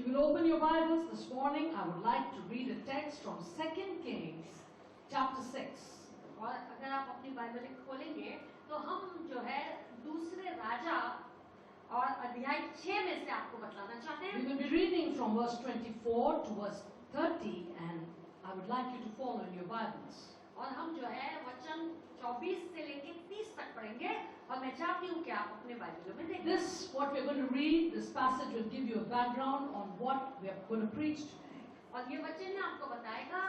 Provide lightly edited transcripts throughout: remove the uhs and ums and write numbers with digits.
you will open your Bibles this morning, I would like to read a text from 2 Kings chapter 6. और अगर आप अपनी Bible खोलेंगे तो हम जो है दूसरे राजा और अध्याय 6 में से आपको बताना चाहते We हैं। will be reading from verse 24 to verse 30 and I would like you to follow in your Bibles. और हम जो है वचन 24 से लेके 30 तक पढ़ेंगे और मैं चाहती हूँ कि आप अपने बाइबलों में देखें। This, what we are going to read, this passage will give you a background on what we are going to preach today. और ये वचन ने आपको बताएगा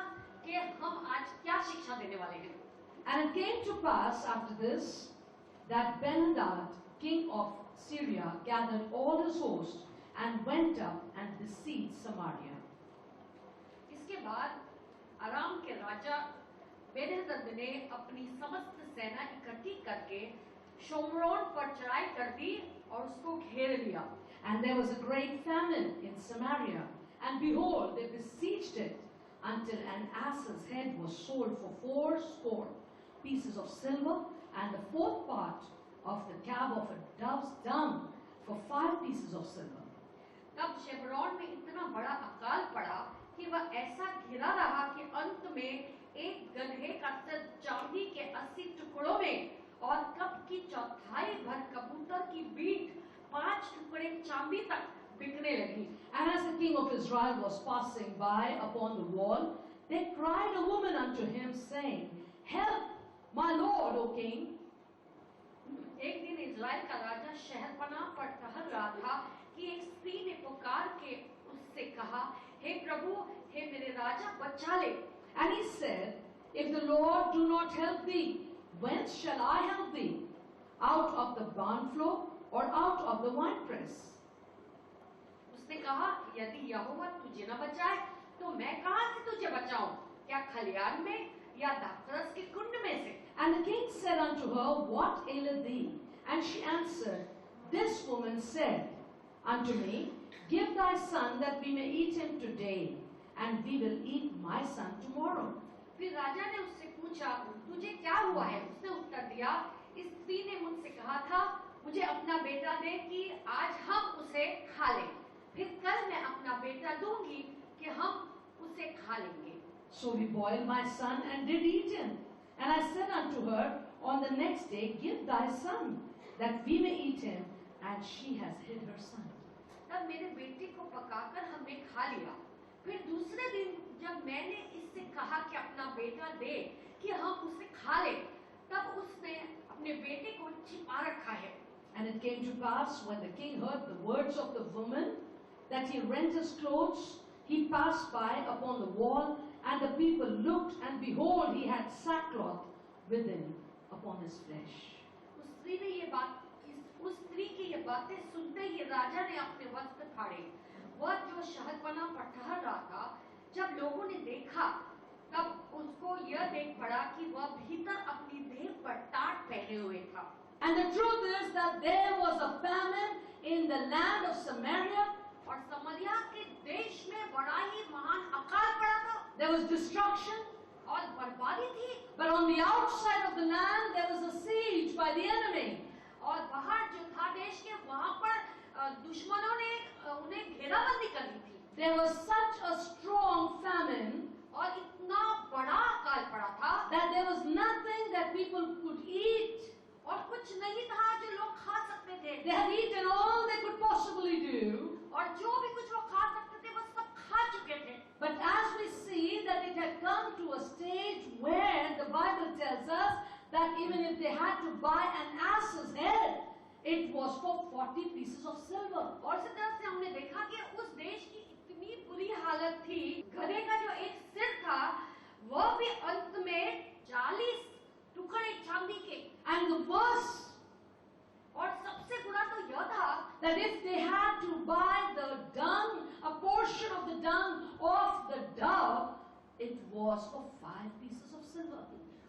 कि हम आज क्या शिक्षा देने वाले हैं। And it came to pass after this that Ben-Hadad, king of Syria, gathered all his host and went up and besieged Samaria. इसके बाद अराम के राजा बेनहदद ने अपनी समस्त सेना इकट्ठी करके शोमरोन पर चढ़ाई कर दी और उसको घेर लिया। And there was a great famine in Samaria, and behold, they besieged it until an ass's head was sold for 80 pieces of silver, and the 4th part of the cab of a dove's dung for 5 pieces of silver. तब शेबरोन में इतना बड़ा अकाल पड़ा कि वह ऐसा घिरा रहा कि अंत में एक गदहे का चांदी के 80 टुकड़ों में और कब की चौथाई भर कबूतर की बीट 5 टुकड़े चांदी तक बिकने लगी। And as the king of Israel was passing by upon the wall, there cried a woman unto him, saying, Help, my lord, O king. एक दिन इज़राइल का राजा शहरपनाह पर टहल रहा था कि एक स्त्री ने पुकार के उससे कहा, हे प्रभु, हे मेरे राजा, बचा ले। And he said, If the Lord do not help thee, whence shall I help thee? Out of the barn floor or out of the winepress? उसने कहा, यदि यहोवा तुझे न बचाए तो मैं कहां से तुझे बचाऊं? क्या खलियान में या दाखरस के कुंड में से? And the king said unto her, What aileth thee? And she answered, This woman said unto me, Give thy son that we may eat him today, and we will eat my son tomorrow. फिर राजा ने उससे पूछा, तुझे क्या हुआ है? उसने उत्तर दिया, इस स्त्री ने मुझसे कहा था, मुझे अपना बेटा दे कि आज हम उसे खा लें, फिर कल मैं अपना बेटा दूंगी कि हम उसे खा लेंगे। So we boiled my son and did eat him. And I said unto her, On the next day, give thy son, that we may eat him. And she has hid her son. तब मेरे बेटे को पकाकर हमने खा लिया। फिर दूसरे दिन जब मैंने इससे कहा कि अपना बेटा दे कि हम उसे खा ले, तब उसने अपने बेटे को छिपा रखा है। And it came to pass when the king heard the words of the woman that he rent his clothes, he passed by upon the wall, and the people looked, and behold, he had sackcloth within upon his flesh. उस स्त्री की ये बातें सुनते ही राजा ने अपने वस्त्र फाड़े। वह जो शहरपनाह पर ठहर रहा था, जब लोगों ने देखा तब उसको यह देख पड़ा कि वह भीतर अपनी देह पर टाट पहने हुए था। And the truth is that there was a famine in the land of Samaria. और समरिया के देश में बड़ा ही महान अकाल पड़ा था। There was destruction. और बर्बादी थी। But on the outside of the land there was a siege by the enemy. और बाहर जो था देश के, वहाँ पर दुश्मनों ने उन्हें घेराबंदी कर दी थी। There was such a strong famine और इतना बड़ा अकाल पड़ा था that there was nothing that people could eat. और कुछ नहीं था जो लोग खा सकते थे। They had eaten all they could possibly do. और जो भी कुछ वो खा सकते थे वो सब खा चुके थे। But as we see that it had come to a stage where the Bible tells us that even if they had to buy an ass's head, it was for 40 pieces of silver. और इस तरह से हमने देखा कि उस देश की इतनी बुरी हालत थी, गधे का जो एक सिर था वह भी अंत में 40 टुकड़े चांदी के। And the worst, और सबसे बुरा तो यह था that if they had to buy the dung, a portion of the dung of the dove, it was for 5 pieces of silver.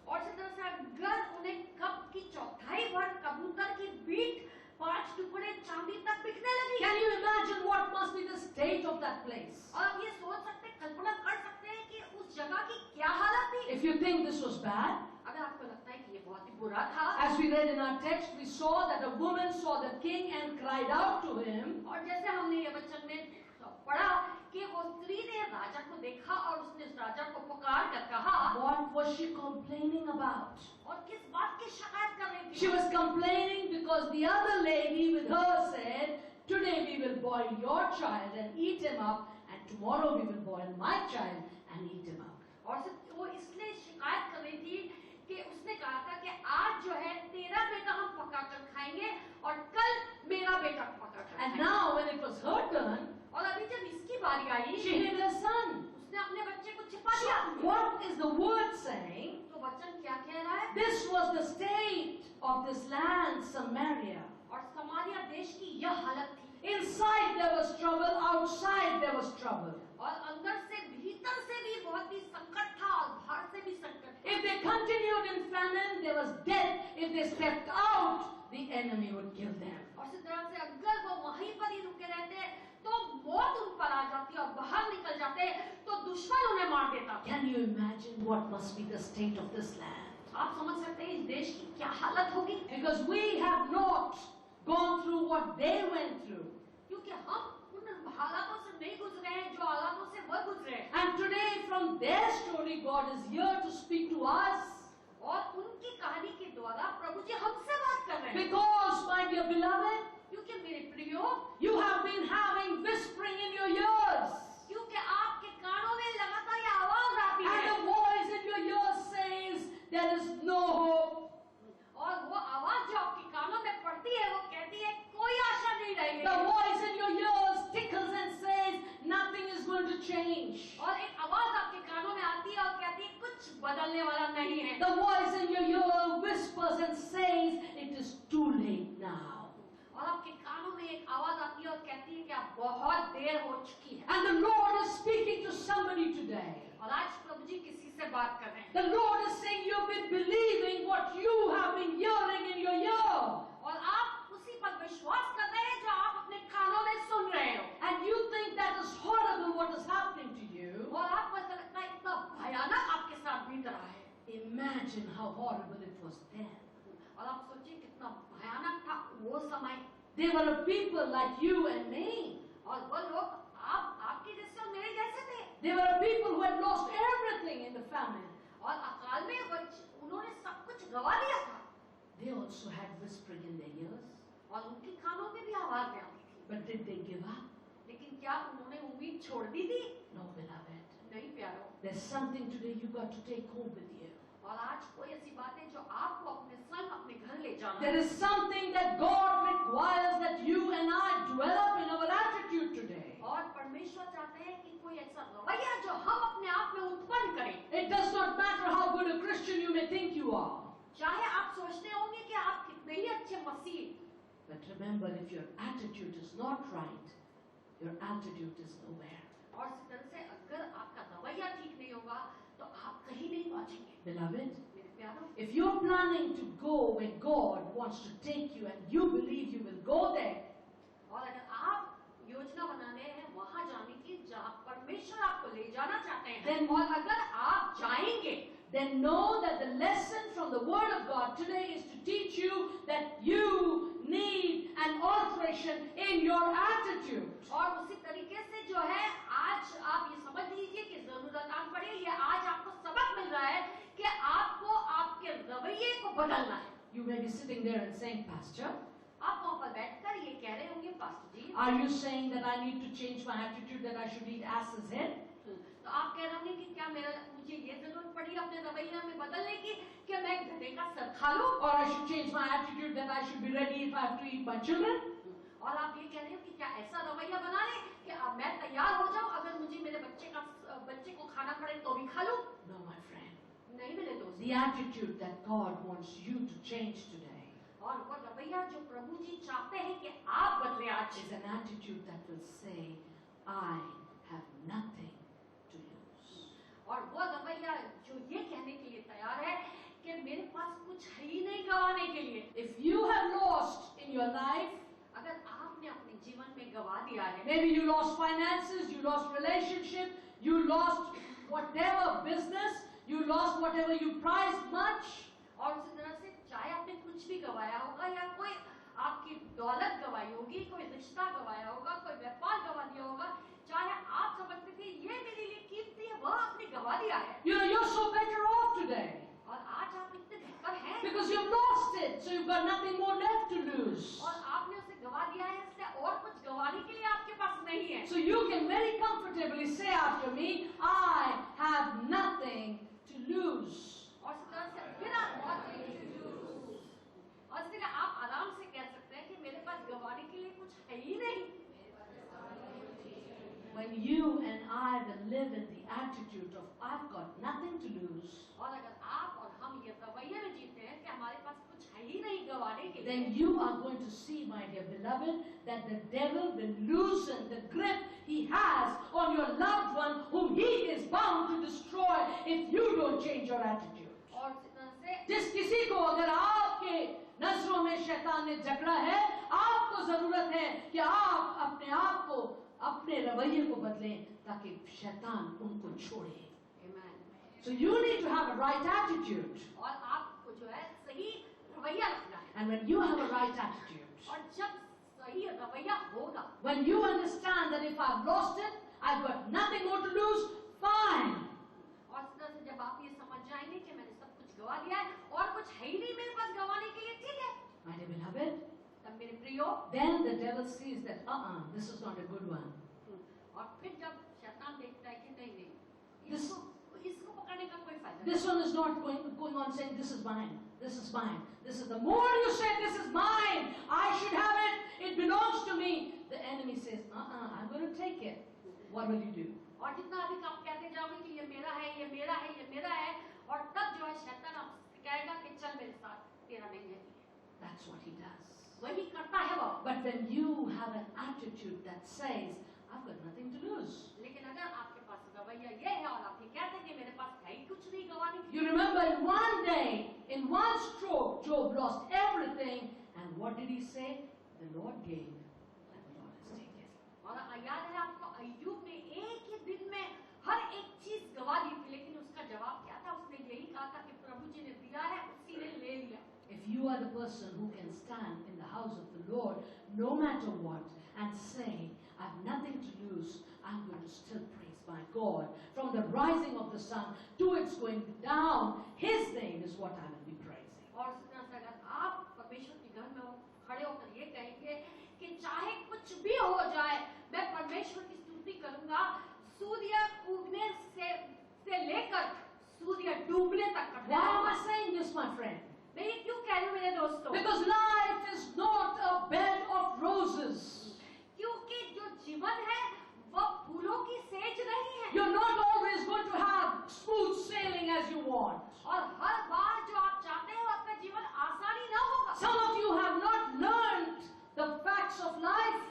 और इस तरह से अगर उन्हें कब की चौथाई भर कबूतर की बीट 5 टुकड़े चांदी तक बिकने लगी। Can you imagine what must be the state of that place? और आप ये सोच सकते, कल्पना कर सकते हैं कि उस जगह की क्या हालत थी। If you think this was bad, अगर आपको लगता है कि ये बहुत ही बुरा था, as we read in our text, we saw that a woman saw the king and cried out to him. और जैसे हमने ये वचन में पढ़ा कि वो स्त्री ने राजा को देखा और उसने उस राजा को पुकार कर कहा, What was she complaining about? और किस बात की शिकायत कर रही She थी? was complaining because the other lady with her said, today we will boil your child and eat him up, and tomorrow we will boil my child and eat him up. और वो इसलिए शिकायत कर रही थी कि उसने कहा था कि आज जो है तेरा बेटा हम पका कर खाएंगे और कल मेरा बेटा पका कर And खाएंगे। now when it was her turn, और अभी जब इसकी बारी आई, she hid her son. उसने अपने बच्चे को छिपा So दिया। what is the word saying? तो वचन क्या कह रहा है? This was the state of this land, Samaria. और समारिया देश की यह हालत थी, Inside there was trouble, outside there was trouble. और अंदर से भीतर से भी बहुत ही संकट था और बाहर से भी संकट। If they continued in famine, there was death. If they stepped out, the enemy would kill them. और इसी तरह से अगर वो वहीं पर ही रुके रहते तो मौत उन पर आ जाती और बाहर निकल जाते तो दुश्मन उन्हें मार देता। Can you imagine what must be the state of this land? आप समझ सकते हैं इस देश की क्या हालत होगी, Because we have not gone through what they went through. क्योंकि हम उन हालातों से नहीं गुजरे हैं जो हालातों से वह गुजरे हैं। And today, from their story, God is here to speak to us. और उनकी कहानी के द्वारा प्रभु जी हमसे बात कर रहे हैं, Because, my dear beloved, क्योंकि मेरे प्रियो, you have been having whispering in your ears. क्योंकि आपके कानों में लगातार ये आवाज आती And है the voice in your ears says, there is no hope. और वो आवाज जो आपके कानों में पड़ती है वो कहती है कोई आशा नहीं The रहेगी। voice in your ears tickles and says, nothing is going to change. और एक आवाज आपके कानों में आती है और कहती है कुछ बदलने वाला नहीं है। The voice in your ear whispers and says, it is too late now. और आपके कानों में एक आवाज आती है और कहती है कि अब बहुत देर हो चुकी है। And the Lord is speaking to somebody today. और आज प्रभु जी किसी से बात कर रहे हैं The Lord is saying, you've been believing what you have been hearing in your ear. और आप उसी पर विश्वास कर रहे हैं जो आप अपने कानों में सुन रहे हो। And you think that is horrible what is happening to you. और आपको ऐसा लगता है इतना भयानक आपके साथ बीत रहा है। Imagine how horrible it was then. और आप सोचिए कितना भयानक था वो समय। They were a people like you and me. और वो लोग आपके जैसे और मेरे जैसे थे। They were a people who had lost everything in the famine. और अकाल में उन्होंने सब कुछ गवा दिया था। They also had whispering in their ears. और उनके कानों में भी आवाज आती थी। But did they give up? लेकिन क्या उन्होंने उम्मीद छोड़ दी थी? No, beloved. नहीं प्यारो। There's something today you got to take home with you. और आज कोई ऐसी बात है जो आपको अपने संग अपने घर ले जाना There है। is something that God requires that you and I develop in our attitude today. और परमेश्वर चाहते हैं कि कोई ऐसा रवैया जो हम अपने आप में उत्पन्न करें। It does not matter how good a Christian you may think you are. चाहे आप सोचते होंगे कि आप कितने ही अच्छे मसीह, But remember, if your attitude is not right, your altitude is nowhere. और इस तरह से अगर आपका रवैया ठीक नहीं होगा तो आप कहीं नहीं पहुंचेंगे। Beloved, मेरे प्यारों, if you're planning to go where God wants to take you and you believe you will go there, और अगर आप योजना बनाने हैं वहां जाने की जहां परमेश्वर आपको ले जाना चाहते हैं, Then- और अगर आप जाएंगे then know that the lesson from the Word of God today is to teach you that you need an alteration in your attitude. और उसी तरीके से जो है आज आप ये समझ लीजिए कि जरूरत आन पड़ी, ये आज आपको सबक मिल रहा है कि आपको आपके रवैये को बदलना है। You may be sitting there and saying, Pastor, आप वहाँ पर बैठकर ये कह रहे होंगे, pastor ji, are you saying that I need to change my attitude, that I should eat ass's head? तो आप कह रहे होंगे कि क्या मुझे ये जरूरत पड़ी अपने रवैया में बदलने की कि मैं गधे का सर खा लूं, Or I should change my attitude that I should be ready if I have to eat my children? और आप ये कह रहे हो कि क्या ऐसा रवैया बना लें कि अब मैं तैयार हो जाऊं अगर मुझे मेरे बच्चे को खाना पड़े तो भी खा लूं? No, my friend. नहीं मिले दोस्त। The attitude that God wants you to change today और वो रवैया जो प्रभु जी चाहते हैं कि आप बदले आज, is an attitude that will say, I have nothing to lose. और वो रवैया जो ये कहने के लिए तैयार है कि मेरे पास कुछ है ही नहीं गंवाने के लिए। If you have lost in your life, अगर आपने अपने जीवन में गंवा दिया है, maybe you lost finances, you lost relationship, you lost whatever business, you lost whatever you prized much, और उसी तरह से चाहे आपने कुछ भी गवाया होगा या कोई आपकी दौलत गवाई होगी, कोई रिश्ता गवाया होगा, कोई व्यापार गवा दिया होगा, चाहे it, so you've got nothing more left to lose. और आपने उसे गवा दिया है, इसलिए और कुछ गवाने के लिए आपके पास नहीं है। So you can very comfortably say after me, I have nothing to lose. और इस तरह से फिर आप और इसलिए आप आराम से कह सकते हैं कि मेरे पास गवाने के लिए कुछ है ही नहीं। When you and I will live in the attitude of I've got nothing to lose, और अगर आप और हम ये रवैये में जीते हैं कि हमारे पास कुछ है ही नहीं गवाने के लिए, then you are going to see, my dear beloved, that the devil will loosen the grip he has on your loved one whom he is bound to destroy if you don't change your attitude. और इस तरह से जिस किसी को अगर आपके नजरों में शैतान ने जकड़ा है, आपको जरूरत है कि आप अपने आप को, अपने रवैये को बदलें ताकि शैतान उनको छोड़े. Amen. So you need to have a right attitude. और आपको जो है सही रवैया रखना है। And when you have a right attitude, और जब सही रवैया होगा, when you understand that if I've lost it, I've got nothing more to lose, fine. और इस तरह से जब आप ये समझ जाएंगे कि मैंने सब कुछ गवा दिया है और कुछ है ही नहीं मेरे पास गवाने के लिए, ठीक है। My dear beloved, तब मेरे प्रियो, then the devil sees that, this is not a good one. और फिर जब शैतान देखता है कि नहीं नहीं, This- इसको पकड़ने का कोई फायदा This one is not going on saying, this is mine, this is mine. This is the more you say, this is mine, I should have it, it belongs to me. The enemy says, I'm going to take it. What will you do? और जितना अधिक आप कहते जाओगे कि ये मेरा है, ये मेरा है, ये मेरा है, और तब जो है शैतान आपसे कहेगा कि चल मेरे साथ, तेरा नहीं है। That's what he does. वही करता है वो। But when you have an attitude that says, I've got nothing to lose. लेकिन अगर आपके पास रवैया ये है और आप ये कहते हैं कि मेरे पास है ही कुछ नहीं गवाने के You remember in one day, in one stroke, Job lost everything. And what did he say? The Lord gave and the Lord has taken. और याद है आपको अय्यूब ने एक ही दिन में हर एक चीज गवा दी थी, लेकिन उसका जवाब क्या था? उसने यही कहा था कि प्रभु जी ने दिया है, उसी ने ले लिया। If you are the person who can stand in the house of the Lord, no matter what, and say, I have nothing to lose, I'm going to still praise my God. From the rising of the sun to its going down, His name is what I will be praising. और इस तरह से अगर आप परमेश्वर के घर में खड़े होकर ये कहेंगे कि चाहे कुछ भी हो जाए, मैं परमेश्वर की स्तुति करूंगा, सूर्य उगने से लेकर सूर्य डूबने तक। Why am I saying this, my friend? मैं ये क्यों कह रही हूँ मेरे दोस्तों? Because life is not a bed of roses. क्योंकि जो जीवन है वो फूलों की सेज नहीं है। You're not always going to have smooth sailing as you want. और हर बार जो आप चाहते हैं आपका जीवन आसानी ना होगा। Some of you have not learned the facts of life.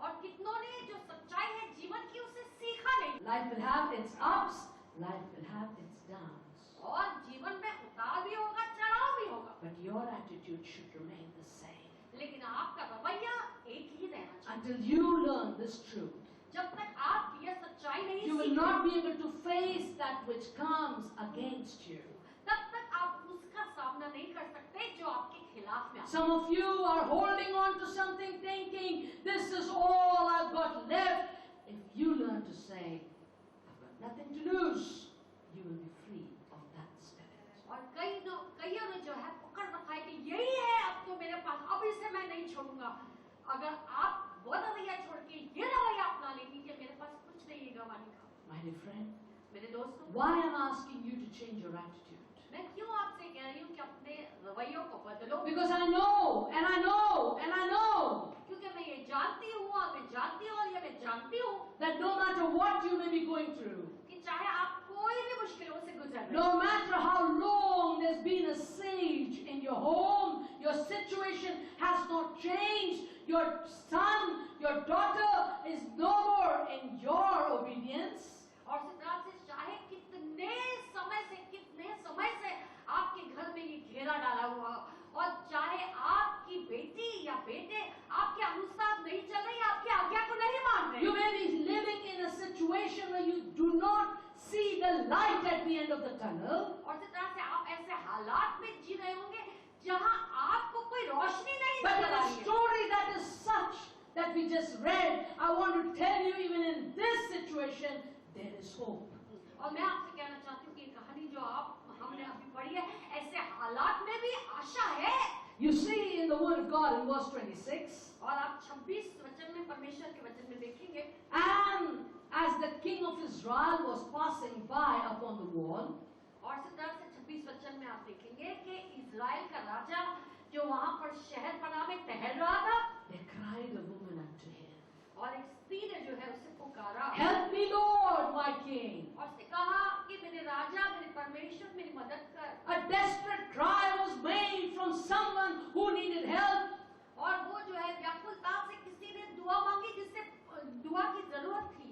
और कितनों ने जो सच्चाई है जीवन की उसे सीखा नहीं। Life will have its ups, life will have its downs. और जीवन में उतार भी होगा, चढ़ाव भी होगा। But your attitude should remain the same. लेकिन आपका रवैया एक ही रहना चाहिए। Until you learn this truth, जब तक आप ये सच्चाई नहीं you will सीखेंगे, not be able to face that which comes against you. तब तक आप उसका सामना नहीं कर सकते जो आपके खिलाफ में। Some of you are holding on to something thinking, this is all I've got left. If you learn to say, I've got nothing to lose, you will be free of that spirit. और कईयों ने जो है पकड़ रखा है कि यही है अब तो मेरे पास, अब इसे मैं नहीं छोड़ूंगा। अगर आप वो रवैया छोड़ के ये रवैया अपना लेंगे कि मेरे पास कुछ नहीं है गंवाने का। My dear friend, मेरे दोस्तों, why I'm asking you to change your attitude? मैं क्यों आपसे कह रही हूँ कि अपने रवैयों को बदलो? Because I know, and I know, and I know क्योंकि मैं ये जानती हूँ और मैं जानती हूँ और ये मैं जानती हूँ that no matter what you may be going through, कि चाहे आप कोई भी मुश्किलों से गुजर रहे हो, no matter how long there's been a siege in your home, your situation has not changed, your son, your daughter is no more in your obedience. और इस तरह से चाहे कितने समय से आपके घर में ये घेरा डाला हुआ हो, और चाहे आपकी बेटी या बेटे आपके अनुसार नहीं चल रही, आपकी आज्ञा को नहीं मान रहे, You may be living in a situation where you do not see the light at the end of the tunnel. और इस तरह से आप ऐसे हालात में जी रहे होंगे जहां आपको कोई रोशनी नहीं But in नजर आ a रही है। story that is such that we just read, I want to tell you, even in this situation, there is hope. और मैं आपसे कहना चाहती हूँ कि ये कहानी जो हमने अभी पढ़ी है, ऐसे हालात में भी आशा है You see in the Word of God in verse 26, और आप 26 वचन में परमेश्वर के वचन में देखेंगे, and as the king of Israel was passing by upon the wall, और इसी तरह से 26 वचन में आप देखेंगे कि इजराइल का राजा जो वहां पर शहर पना में टहल रहा था, there cried a woman unto him, और एक स्त्री ने जो है उसे पुकारा, Help me, Lord, my king. और उसने कहा कि मेरे राजा, मेरे परमेश्वर, मेरी मदद कर। A desperate cry was made from someone who needed help. और वो जो है व्याकुलता से किसी ने दुआ मांगी जिससे दुआ की जरूरत थी,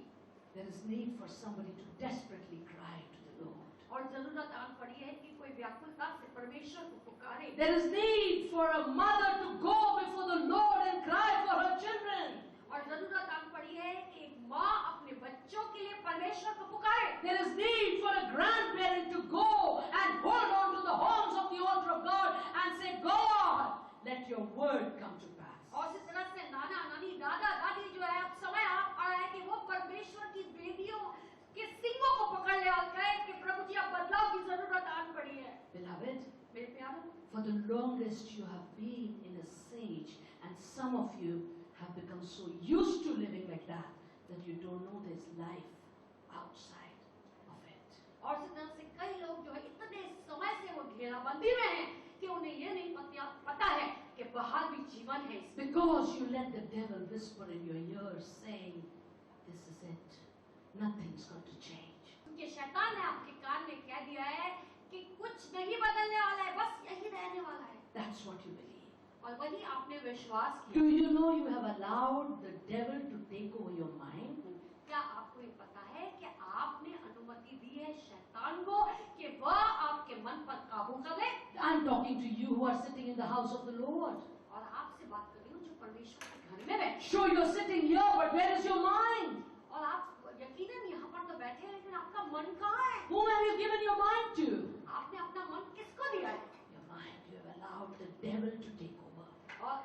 There is need for somebody to desperately cry to the Lord. और जरूरत आन पड़ी है कि कोई व्याकुलता से परमेश्वर को पुकारे। There is need for a mother to go before the Lord and cry for her children. और जरूरत आन पड़ी है कि एक माँ अपने बच्चों के लिए परमेश्वर को पुकारे। There is need for a grandparent to go and hold on to the horns of the altar of God and say, God, let your word come to pass. और इस तरह से नाना नानी दादा दादी जो है, अब समय आ रहा है कि वो परमेश्वर की बेटियों के सिंगों को पकड़ ले और कहे कि प्रभु जी अब बदलाव की जरूरत आन पड़ी है। Beloved, मेरे प्यारों, for the longest you have been in a siege, and some of you have become so used to living like that you don't know there's life outside of it. और इस तरह से कई लोग जो है इतने समय से वो घेराबंदी में हैं कि उन्हें ये नहीं पता है कि बाहर भी जीवन है। Because you let the devil whisper in your ear saying, this is it, nothing's going to change. क्योंकि शैतान ने आपके कान में कह दिया है कि कुछ नहीं बदलने वाला है, बस यही रहने वाला है। That's what you believe. और वही आपने विश्वास Do किया। you know you have allowed the devil to take over your mind? क्या आपको ये पता है कि आपने अनुमति दी है शैतान को कि वह आपके मन पर काबू कर ले? I'm talking to you who are sitting in the house of the Lord. और आपसे बात कर रही हूँ जो परमेश्वर के घर में बैठे। Sure, you're sitting here, but where is your mind? और आप यकीनन यहाँ पर तो बैठे हैं, लेकिन आपका मन कहाँ है? Whom have you given your mind to? आपने अपना मन किसको दिया है? Your mind, you have allowed the devil to take over. और